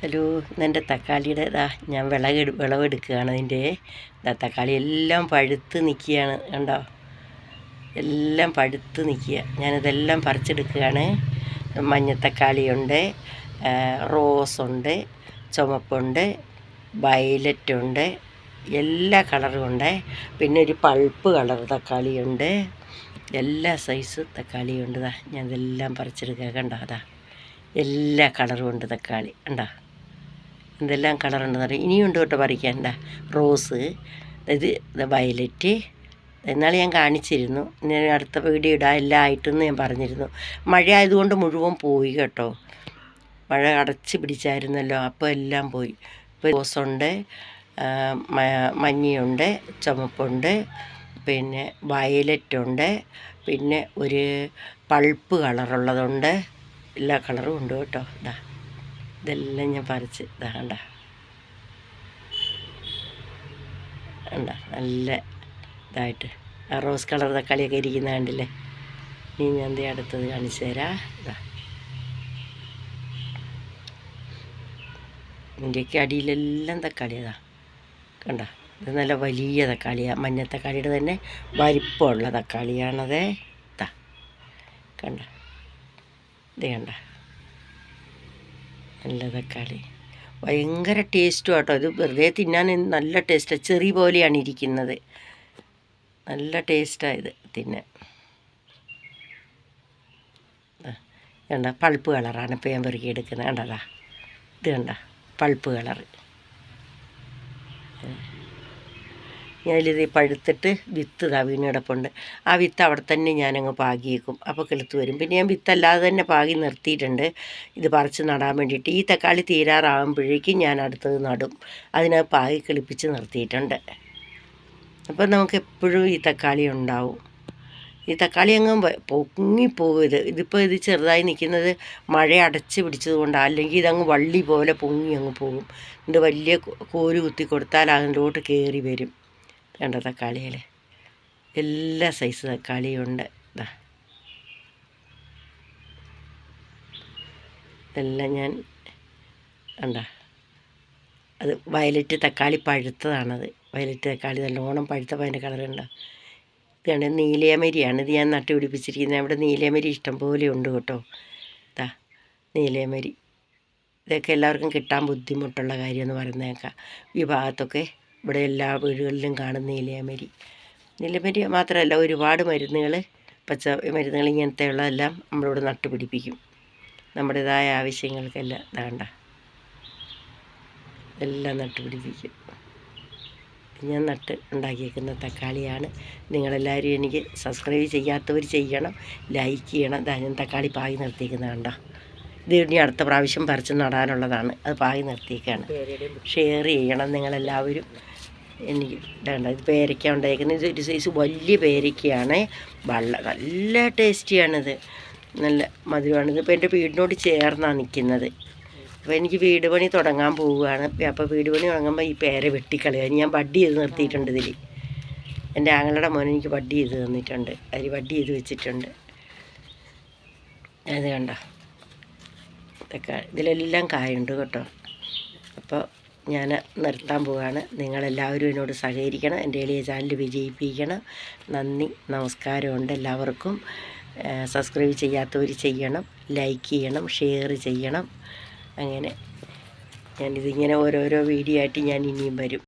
Hello, ഇന്നെൻ്റെ തക്കാളിയുടെ ഞാൻ വിളവെടുക്കുകയാണ്. അതിൻ്റെ തക്കാളി എല്ലാം പഴുത്ത് നിൽക്കുകയാണ്, കണ്ടോ? എല്ലാം പഴുത്ത് നിൽക്കുക. ഞാനിതെല്ലാം പറിച്ചെടുക്കുകയാണ്. മഞ്ഞത്തക്കാളിയുണ്ട്, റോസുണ്ട്, ചുമപ്പുണ്ട്, വയലറ്റുണ്ട്, എല്ലാ കളറും ഉണ്ട്. പിന്നെ ഒരു പൾപ്പ് കളർ തക്കാളിയുണ്ട്, എല്ലാ സൈസ് തക്കാളിയുണ്ട്. ഞാനിതെല്ലാം പറിച്ചെടുക്കുക. കണ്ടോ? എല്ലാ കളറും ഉണ്ട് തക്കാളി, കണ്ടോ? എന്തെല്ലാം കളറുണ്ടെന്ന് അറിയാം. ഇനിയുണ്ട് കേട്ടോ പറിക്കാൻ. റോസ്, ഇത് വയലറ്റ്. എന്നാലും ഞാൻ കാണിച്ചിരുന്നു. ഞാൻ അടുത്ത വീഡിയോ ഇടാം എല്ലാം ആയിട്ടെന്ന് ഞാൻ പറഞ്ഞിരുന്നു. മഴ ആയതുകൊണ്ട് മുഴുവൻ പോയി കേട്ടോ. മഴ അടച്ച് പിടിച്ചായിരുന്നല്ലോ, അപ്പോൾ എല്ലാം പോയി. ഇപ്പോൾ റോസുണ്ട്, മഞ്ഞയുണ്ട്, ചുമപ്പുണ്ട്, പിന്നെ വയലറ്റുണ്ട്, പിന്നെ ഒരു പൾപ്പ് കളറുള്ളതുണ്ട്. എല്ലാ കളറും ഉണ്ട് കേട്ടോ. ഇതെല്ലാം ഞാൻ പറിച്ച് കണ്ട നല്ല ഇതായിട്ട് റോസ് കളർ തക്കാളിയൊക്കെ ഇരിക്കുന്ന കണ്ടില്ലേ. ഇനി ഞാൻ അടുത്തത് കാണിച്ചു തരാം. ഇതിൻ്റെയൊക്കെ അടിയിലെല്ലാം തക്കാളി കണ്ട. ഇത് നല്ല വലിയ തക്കാളിയാണ്, മഞ്ഞത്തക്കാളിയുടെ തന്നെ വലിപ്പമുള്ള തക്കാളിയാണത്. കണ്ട, ഇത് കണ്ട, നല്ല തക്കാളി, ഭയങ്കര ടേസ്റ്റും കേട്ടോ. ഇത് വെറുതെ തിന്നാൻ നല്ല ടേസ്റ്റാണ്. ചെറി പോലെയാണ് ഇരിക്കുന്നത്, നല്ല ടേസ്റ്റാണ് ഇത് തിന്നാൻ. കണ്ട, പൾപ്പ് കളറാണ് ഇപ്പോൾ ഞാൻ പെറുക്കി എടുക്കുന്നത്. കണ്ടതാ, ഇത് കണ്ട, പൾപ്പ് കളറ്. ഞാനിത് പഴുത്തിട്ട് വിത്ത് വീണിടപ്പുണ്ട്. ആ വിത്ത് അവിടെ തന്നെ ഞാനങ്ങ് പാകി വെക്കും, അപ്പോൾ കിളുത്ത് വരും. പിന്നെ ഞാൻ വിത്തല്ലാതെ തന്നെ പാകി നിർത്തിയിട്ടുണ്ട് ഇത് പറിച്ച് നടാൻ വേണ്ടിയിട്ട്. ഈ തക്കാളി തീരാറാകുമ്പോഴേക്കും ഞാൻ അടുത്തത് നടും. അതിനകത്ത് പാകി കിളിപ്പിച്ച് നിർത്തിയിട്ടുണ്ട്. അപ്പോൾ നമുക്ക് എപ്പോഴും ഈ തക്കാളി ഉണ്ടാവും. ഈ തക്കാളി അങ്ങ് പൊങ്ങിപ്പോകരുത്. ഇതിപ്പോൾ ഇത് ചെറുതായി നിൽക്കുന്നത് മഴ അടച്ച് പിടിച്ചത് കൊണ്ടാണ്. അല്ലെങ്കിൽ ഇതങ്ങ് വള്ളി പോലെ പൊങ്ങി അങ്ങ് പോകും. ഇത് വലിയ കോര് കുത്തി കൊടുത്താൽ അതിലോട്ട് കയറി വരും. കണ്ട തക്കാളിയിൽ എല്ലാ സൈസ് തക്കാളിയുണ്ട്. ഇതെല്ലാം ഞാൻ കണ്ട, അത് വയലറ്റ് തക്കാളി പഴുത്തതാണത്. വയലറ്റ് തക്കാളി നല്ലോണം പഴുത്തപ്പോൾ അതിൻ്റെ കളറുണ്ടോ. ഇതാണ് നീലയമരിയാണ്. ഇത് ഞാൻ നട്ടുപിടിപ്പിച്ചിരിക്കുന്നത്. അവിടെ നീലയമരി ഇഷ്ടം പോലെ ഉണ്ട് കേട്ടോ. നീലയമരി ഇതൊക്കെ എല്ലാവർക്കും കിട്ടാൻ ബുദ്ധിമുട്ടുള്ള കാര്യമെന്ന് പറയുന്നേക്കാം. ഈ ഭാഗത്തൊക്കെ ഇവിടെ എല്ലാ വീടുകളിലും കാണുന്ന നീലയമരി. നീലയമരി മാത്രമല്ല, ഒരുപാട് മരുന്നുകൾ, പച്ച മരുന്നുകൾ ഇങ്ങനത്തെയുള്ളതെല്ലാം നമ്മളിവിടെ നട്ടുപിടിപ്പിക്കും. നമ്മുടേതായ ആവശ്യങ്ങൾക്കെല്ലാം വേണ്ട എല്ലാം നട്ടുപിടിപ്പിക്കും. ഞാൻ നട്ട് ഉണ്ടാക്കിയേക്കുന്ന തക്കാളിയാണ്. നിങ്ങളെല്ലാവരും എനിക്ക് സബ്സ്ക്രൈബ് ചെയ്യാത്തവർ ചെയ്യണം, ലൈക്ക് ചെയ്യണം. ഞാൻ തക്കാളി പാകി നിർത്തിയിരിക്കുന്നത് കണ്ടോ. ഇത് ഇനി അടുത്ത പ്രാവശ്യം പറിച്ച് നടാനുള്ളതാണ്. അത് പാകി നിർത്തിയേക്കാണ്. ഷെയർ ചെയ്യണം നിങ്ങളെല്ലാവരും. എനിക്ക് വേണ്ട, ഇത് പേരയ്ക്ക ഉണ്ടായിരിക്കുന്നത്. ഇത് ഒരു സൈസ് വലിയ പേരയ്ക്കയാണ്. നല്ല ടേസ്റ്റിയാണിത്, നല്ല മധുരമാണ്. ഇതിപ്പോൾ എൻ്റെ വീടിനോട് ചേർന്നാണ് നിൽക്കുന്നത്. അപ്പോൾ എനിക്ക് വീട് പണി തുടങ്ങാൻ പോവുകയാണ്. അപ്പോൾ വീട് പണി തുടങ്ങുമ്പോൾ ഈ പേര വെട്ടിക്കളയാൻ ഞാൻ ബഡ്ഡി ചെയ്ത് നിർത്തിയിട്ടുണ്ട്. ഇതിൽ എൻ്റെ ആങ്ങളുടെ മോൻ എനിക്ക് ബഡ്ഡി ചെയ്ത് തന്നിട്ടുണ്ട്. അതിൽ ബഡ്ഡി ചെയ്ത് വെച്ചിട്ടുണ്ട്. അത് കണ്ടോ, ഇതിലെല്ലാം കായുണ്ട് കേട്ടോ. അപ്പോൾ ഞാൻ നിർത്താൻ പോവുകയാണ്. നിങ്ങളെല്ലാവരും എന്നോട് സഹകരിക്കണം, എൻ്റെ എളിയ ചാനൽ വിജയിപ്പിക്കണം. നന്ദി, നമസ്കാരമുണ്ട് എല്ലാവർക്കും. സബ്സ്ക്രൈബ് ചെയ്യാത്തവർ ചെയ്യണം, ലൈക്ക് ചെയ്യണം, ഷെയർ ചെയ്യണം. അങ്ങനെ ഞാനിതിങ്ങനെ ഓരോരോ വീഡിയോ ആയിട്ട് ഞാൻ ഇനിയും വരും.